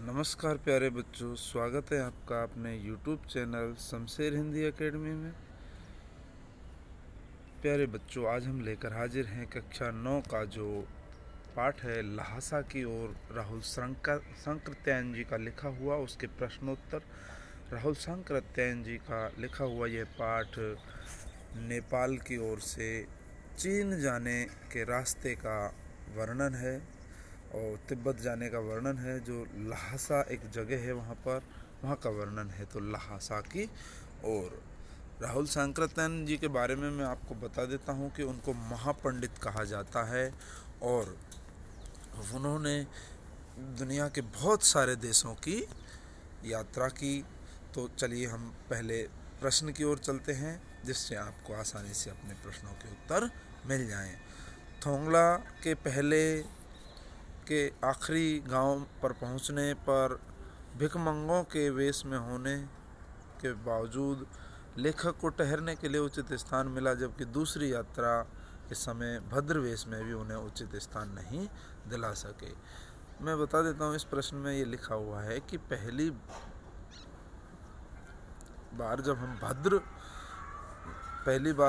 नमस्कार प्यारे बच्चों, स्वागत है आपका अपने YouTube channel Shamsher Hindi academy में। प्यारे बच्चों, आज हम लेकर हाजिर हैं कक्षा 9 का जो पाठ है लहासा की ओर राहुल शंकरत्यायन जी का लिखा हुआ उसके प्रश्नोत्तर। राहुल शंकरत्यायन जी का लिखा हुआ यह पाठ नेपाल की ओर से चीन जाने के रास्ते का वर्णन है और तिब्बत जाने का वर्णन है। जो लहासा एक जगह है वहाँ का वर्णन है। तो लहासा की और राहुल शंकरत्यायन जी के बारे में मैं आपको बता देता हूँ कि उनको महापंडित कहा जाता है और उन्होंने दुनिया के बहुत सारे देशों की यात्रा की। तो चलिए हम पहले प्रश्न की ओर चलते हैं, जिससे आपको आसानी से अपने प्रश्नों के उत्तर मिल जाएं। थोंगला के पहले के आखिरी गांव पर पहुंचने पर भिखमंगों के वेश में होने के बावजूद लेखक को ठहरने के लिए उचित स्थान मिला, जबकि दूसरी यात्रा के समय भद्र वेश में भी उन्हें उचित स्थान नहीं दिला सके। मैं बता देता हूँ, इस प्रश्न में ये लिखा हुआ है कि पहली बार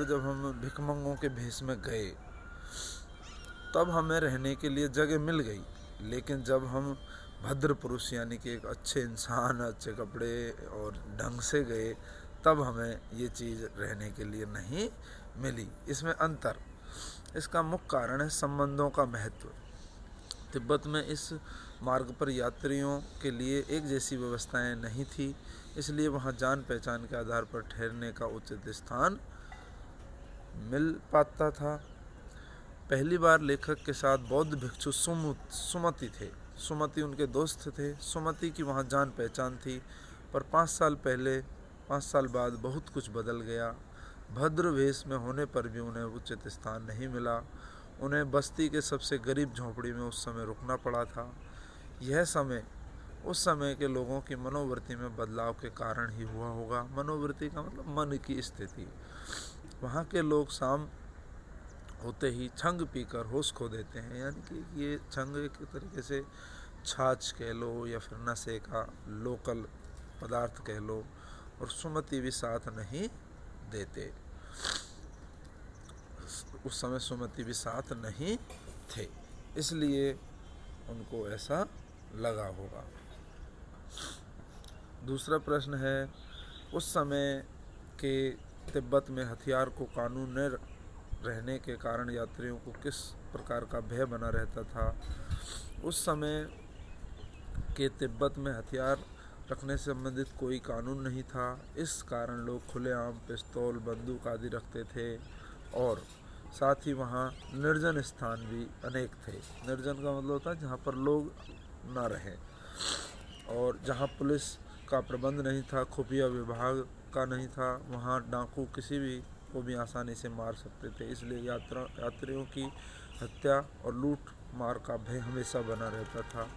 जब हम भिखमंगों के भेष में गए तब हमें रहने के लिए जगह मिल गई, लेकिन जब हम भद्र पुरुष यानी कि एक अच्छे इंसान, अच्छे कपड़े और ढंग से गए तब हमें ये चीज़ रहने के लिए नहीं मिली। इसमें अंतर, इसका मुख्य कारण है संबंधों का महत्व। तिब्बत में इस मार्ग पर यात्रियों के लिए एक जैसी व्यवस्थाएं नहीं थी, इसलिए वहाँ जान पहचान के आधार पर ठहरने का उचित स्थान मिल पाता था। पहली बार लेखक के साथ बौद्ध भिक्षु सुमति थे। सुमति उनके दोस्त थे। सुमति की वहाँ जान पहचान थी, पर 5 साल बाद बहुत कुछ बदल गया। भद्र वेश में होने पर भी उन्हें उचित स्थान नहीं मिला। उन्हें बस्ती के सबसे गरीब झोंपड़ी में उस समय रुकना पड़ा था। यह समय उस समय के लोगों की मनोवृत्ति में बदलाव के कारण ही हुआ होगा। मनोवृत्ति का मतलब मन की स्थिति। वहाँ के लोग शाम होते ही छंग पीकर होश खो देते हैं, यानी कि ये छंग एक तरीके से छाछ कह लो या फिर नशे का लोकल पदार्थ कह लो, और सुमति भी साथ नहीं देते। उस समय सुमति भी साथ नहीं थे, इसलिए उनको ऐसा लगा होगा। दूसरा प्रश्न है, उस समय के तिब्बत में हथियार को कानून न रहने के कारण यात्रियों को किस प्रकार का भय बना रहता था। उस समय के तिब्बत में हथियार रखने से संबंधित कोई कानून नहीं था। इस कारण लोग खुलेआम पिस्तौल, बंदूक आदि रखते थे और साथ ही वहाँ निर्जन स्थान भी अनेक थे। निर्जन का मतलब होता है जहाँ पर लोग ना रहें और जहाँ पुलिस का प्रबंध नहीं था, खुफिया विभाग का नहीं था, वहाँ डाकू किसी भी को भी आसानी से मार सकते थे। इसलिए यात्रियों की हत्या और लूट मार का भय हमेशा बना रहता था।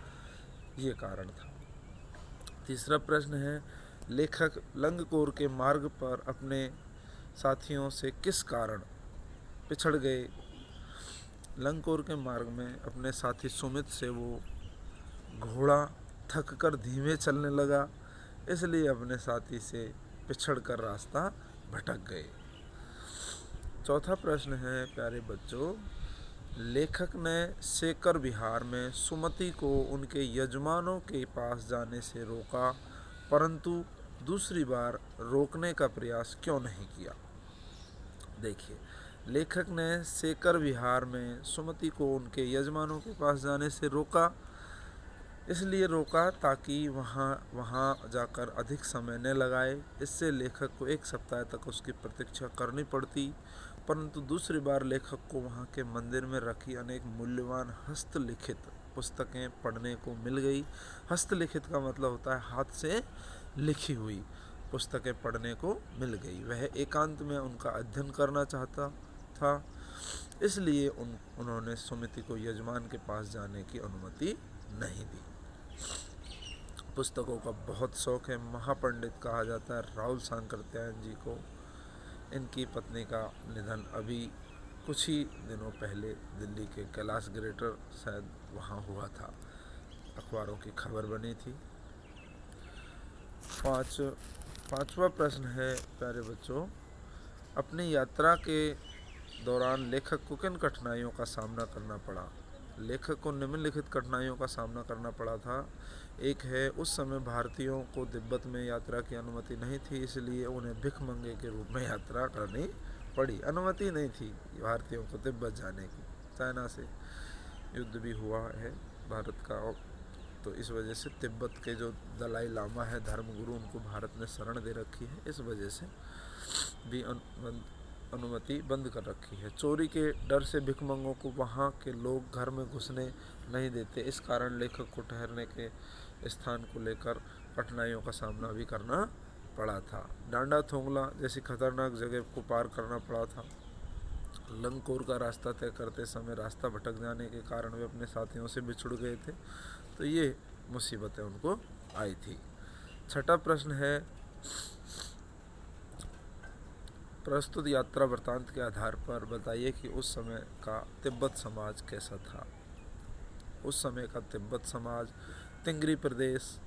ये कारण था। तीसरा प्रश्न है, लेखक लंगकोर के मार्ग पर अपने साथियों से किस कारण पिछड़ गए। लंगकोर के मार्ग में अपने साथी सुमित से वो घोड़ा थक कर धीमे चलने लगा, इसलिए अपने साथी से पिछड़कर रास्ता भटक गए। चौथा प्रश्न है प्यारे बच्चों, लेखक ने सेकर विहार में सुमति को उनके यजमानों के पास जाने से रोका, परंतु दूसरी बार रोकने का प्रयास क्यों नहीं किया। देखिए, लेखक ने सेकर विहार में सुमति को उनके यजमानों के पास जाने से रोका, इसलिए रोका ताकि वहाँ जाकर अधिक समय न लगाए। इससे लेखक को 1 सप्ताह तक उसकी प्रतीक्षा करनी पड़ती, परंतु दूसरी बार लेखक को वहाँ के मंदिर में रखी अनेक मूल्यवान हस्तलिखित पुस्तकें पढ़ने को मिल गई। हस्तलिखित का मतलब होता है हाथ से लिखी हुई पुस्तकें पढ़ने को मिल गई। वह एकांत में उनका अध्ययन करना चाहता था, इसलिए उन्होंने सुमति को यजमान के पास जाने की अनुमति नहीं दी। पुस्तकों का बहुत शौक है। महापंडित कहा जाता है राहुल शंकरत्यायन जी को। इनकी पत्नी का निधन अभी कुछ ही दिनों पहले दिल्ली के कैलाश ग्रेटर शायद वहाँ हुआ था। अखबारों की खबर बनी थी। पांचवा प्रश्न है प्यारे बच्चों, अपनी यात्रा के दौरान लेखक को किन कठिनाइयों का सामना करना पड़ा। लेखक को निम्नलिखित कठिनाइयों का सामना करना पड़ा था। एक है, उस समय भारतीयों को तिब्बत में यात्रा की अनुमति नहीं थी, इसलिए उन्हें भिखमंगे के रूप में यात्रा करनी पड़ी। अनुमति नहीं थी भारतीयों को तिब्बत जाने की। चाइना से युद्ध भी हुआ है भारत का, तो इस वजह से तिब्बत के जो दलाई लामा है धर्मगुरु, उनको भारत ने शरण दे रखी है, इस वजह से भी अनुमति बंद कर रखी है। चोरी के डर से भिखमंगों को वहाँ के लोग घर में घुसने नहीं देते, इस कारण लेखक को ठहरने के स्थान को लेकर कठिनाइयों का सामना भी करना पड़ा था। डांडा थोंगला जैसी खतरनाक जगह को पार करना पड़ा था। लंगकोर का रास्ता तय करते समय रास्ता भटक जाने के कारण वे अपने साथियों से बिछुड़ गए थे, तो ये मुसीबतें उनको आई थी। छठा प्रश्न है, प्रस्तुत यात्रा वृत्तांत के आधार पर बताइए कि उस समय का तिब्बत समाज कैसा था। उस समय का तिब्बत समाज तिंगरी प्रदेश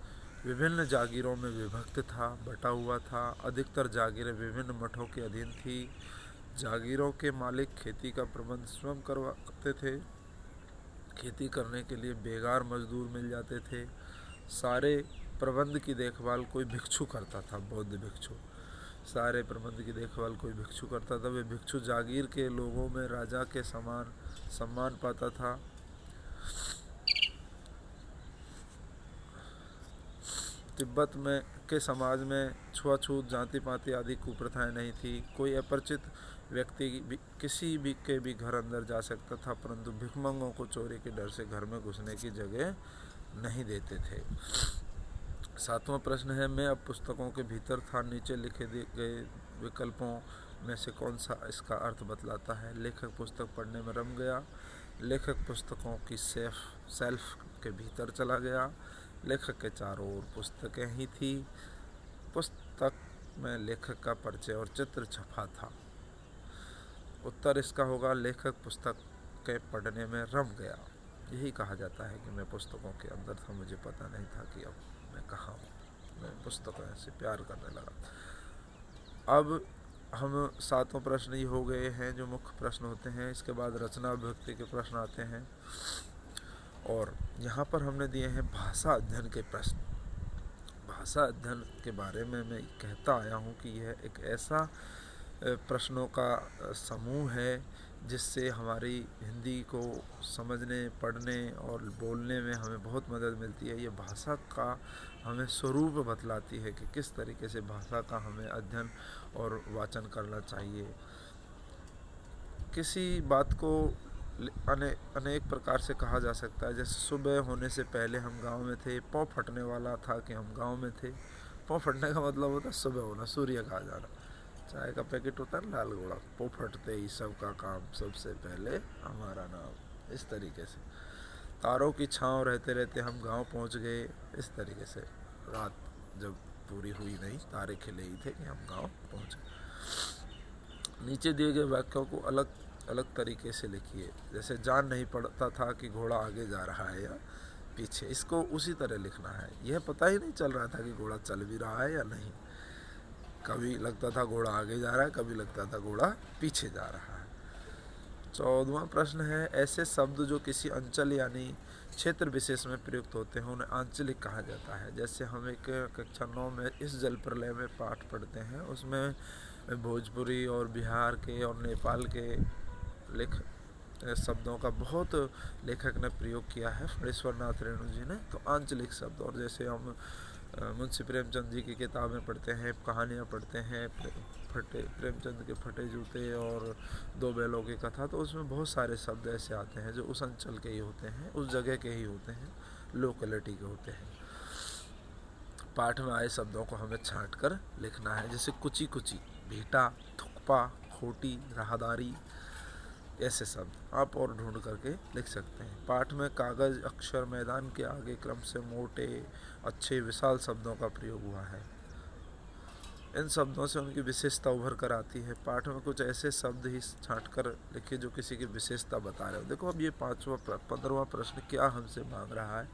विभिन्न जागीरों में विभक्त था, बटा हुआ था। अधिकतर जागीरें विभिन्न मठों के अधीन थी। जागीरों के मालिक खेती का प्रबंध स्वयं करवाते थे। खेती करने के लिए बेगार मजदूर मिल जाते थे। सारे प्रबंध की देखभाल कोई भिक्षु करता था, बौद्ध भिक्षु। सारे प्रबंध की देखभाल कोई भिक्षु करता था। वे भिक्षु जागीर के लोगों में राजा के समान सम्मान पाता था। तिब्बत में के समाज में छुआछूत, जाति पाति आदि कुप्रथाएं नहीं थी। कोई अपरिचित व्यक्ति किसी भी के भी घर अंदर जा सकता था, परंतु भिखमंगों को चोरी के डर से घर में घुसने की जगह नहीं देते थे। सातवां प्रश्न है, मैं अब पुस्तकों के भीतर था, नीचे लिखे गए विकल्पों में से कौन सा इसका अर्थ बतलाता है। लेखक पुस्तक पढ़ने में रम गया। लेखक पुस्तकों की सेल्फ के भीतर चला गया। लेखक के चारों ओर पुस्तकें ही थी। पुस्तक में लेखक का परिचय और चित्र छपा था। उत्तर इसका होगा, लेखक पुस्तक के पढ़ने में रम गया। यही कहा जाता है कि मैं पुस्तकों के अंदर था, मुझे पता नहीं था कि अब मैं कहाँ हूँ, मैं पुस्तकों से प्यार करने लगा। अब हम सातों प्रश्न ही हो गए हैं जो मुख्य प्रश्न होते हैं। इसके बाद रचना विभक्ति के प्रश्न आते हैं, और यहाँ पर हमने दिए हैं भाषा अध्ययन के प्रश्न। भाषा अध्ययन के बारे में मैं कहता आया हूँ कि यह एक ऐसा प्रश्नों का समूह है जिससे हमारी हिंदी को समझने, पढ़ने और बोलने में हमें बहुत मदद मिलती है। ये भाषा का हमें स्वरूप बतलाती है कि किस तरीके से भाषा का हमें अध्ययन और वाचन करना चाहिए। किसी बात को अनेक प्रकार से कहा जा सकता है। जैसे सुबह होने से पहले हम गांव में थे, पौ फटने वाला था कि हम गांव में थे। पौ फटने का मतलब होता है सुबह होना, सूर्य का आ जाना। चाय का पैकेट होता है लाल घोड़ा, पौ फटते ही सबका काम, सबसे पहले हमारा नाम। इस तरीके से तारों की छांव रहते रहते हम गांव पहुंच गए। इस तरीके से रात जब पूरी हुई नहीं, तारे खिले ही थे कि हम गांव पहुंच गए। नीचे दिए गए वाक्यों को अलग अलग तरीके से लिखिए। जैसे जान नहीं पड़ता था कि घोड़ा आगे जा रहा है या पीछे, इसको उसी तरह लिखना है। यह पता ही नहीं चल रहा था कि घोड़ा चल भी रहा है या नहीं। कभी लगता था घोड़ा आगे जा रहा है, कभी लगता था घोड़ा पीछे जा रहा है। 14वां प्रश्न है, ऐसे शब्द जो किसी अंचल यानी क्षेत्र विशेष में प्रयुक्त होते हैं उन्हें आंचलिक कहा जाता है। जैसे हम एक कक्षा 9 में इस जल प्रलय में पाठ पढ़ते हैं, उसमें भोजपुरी और बिहार के और नेपाल के शब्दों का बहुत लेखक ने प्रयोग किया है, फणीश्वर नाथ रेणु जी ने। तो आंचलिक शब्द, और जैसे हम मुंशी प्रेमचंद जी की किताबें पढ़ते हैं, कहानियाँ पढ़ते हैं, प्रेमचंद के फटे जूते और दो बैलों की कथा, तो उसमें बहुत सारे शब्द ऐसे आते हैं जो उस अंचल के ही होते हैं, उस जगह के ही होते हैं, लोकेलिटी के होते हैं। पाठ में आए शब्दों को हमें छांट कर लिखना है। जैसे कुची कुची, भीटा, थुकपा, खोटी, राहदारी, ऐसे शब्द आप और ढूंढ करके लिख सकते हैं। पाठ में कागज, अक्षर, मैदान के आगे क्रम से मोटे, अच्छे, विशाल शब्दों का प्रयोग हुआ है। इन शब्दों से उनकी विशेषता उभर कर आती है। पाठ में कुछ ऐसे शब्द ही छांट कर लिखिए जो किसी की विशेषता बता रहे हो। देखो अब ये 15वां प्रश्न क्या हमसे मांग रहा है,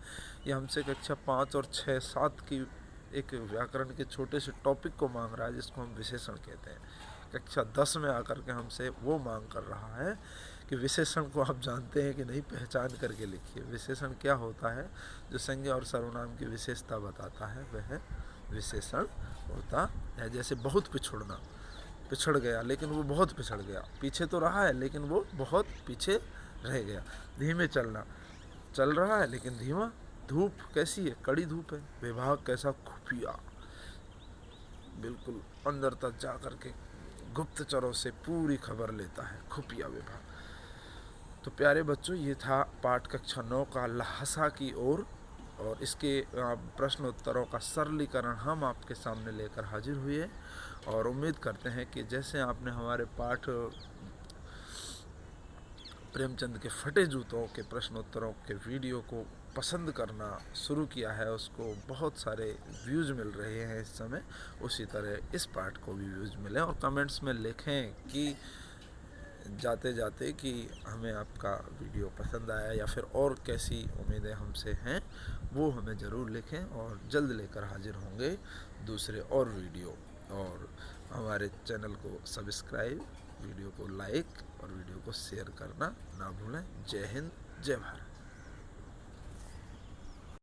ये हमसे कक्षा 5 और 6, 7 की एक व्याकरण के छोटे से टॉपिक को मांग रहा है जिसको हम विशेषण कहते हैं। कक्षा 10 में आकर के हमसे वो मांग कर रहा है कि विशेषण को आप जानते हैं कि नहीं, पहचान करके लिखिए। विशेषण क्या होता है? जो संज्ञा और सर्वनाम की विशेषता बताता है वह विशेषण होता है। जैसे बहुत पिछड़ना, पिछड़ गया लेकिन वो बहुत पिछड़ गया, पीछे तो रहा है लेकिन वो बहुत पीछे रह गया। धीमे चलना, चल रहा है लेकिन धीमा। धूप कैसी है? कड़ी धूप है। विभाग कैसा? खुफिया, बिल्कुल अंदर तक जा कर के गुप्तचरों से पूरी खबर लेता है, खुफिया विभाग। तो प्यारे बच्चों, ये था पाठ कक्षा 9 का लहसा की ओर, और इसके प्रश्न उत्तरों का सरलीकरण हम आपके सामने लेकर हाजिर हुए। और उम्मीद करते हैं कि जैसे आपने हमारे पाठ प्रेमचंद के फटे जूतों के प्रश्नोत्तरों के वीडियो को पसंद करना शुरू किया है, उसको बहुत सारे व्यूज़ मिल रहे हैं इस समय, उसी तरह इस पाठ को भी व्यूज़ मिलें। और कमेंट्स में लिखें कि जाते जाते कि हमें आपका वीडियो पसंद आया या फिर और कैसी उम्मीदें हमसे हैं, वो हमें ज़रूर लिखें। और जल्द लेकर हाजिर होंगे दूसरे और वीडियो। और हमारे चैनल को सब्सक्राइब, वीडियो को लाइक और वीडियो को शेयर करना ना भूलें। जय हिंद, जय भारत।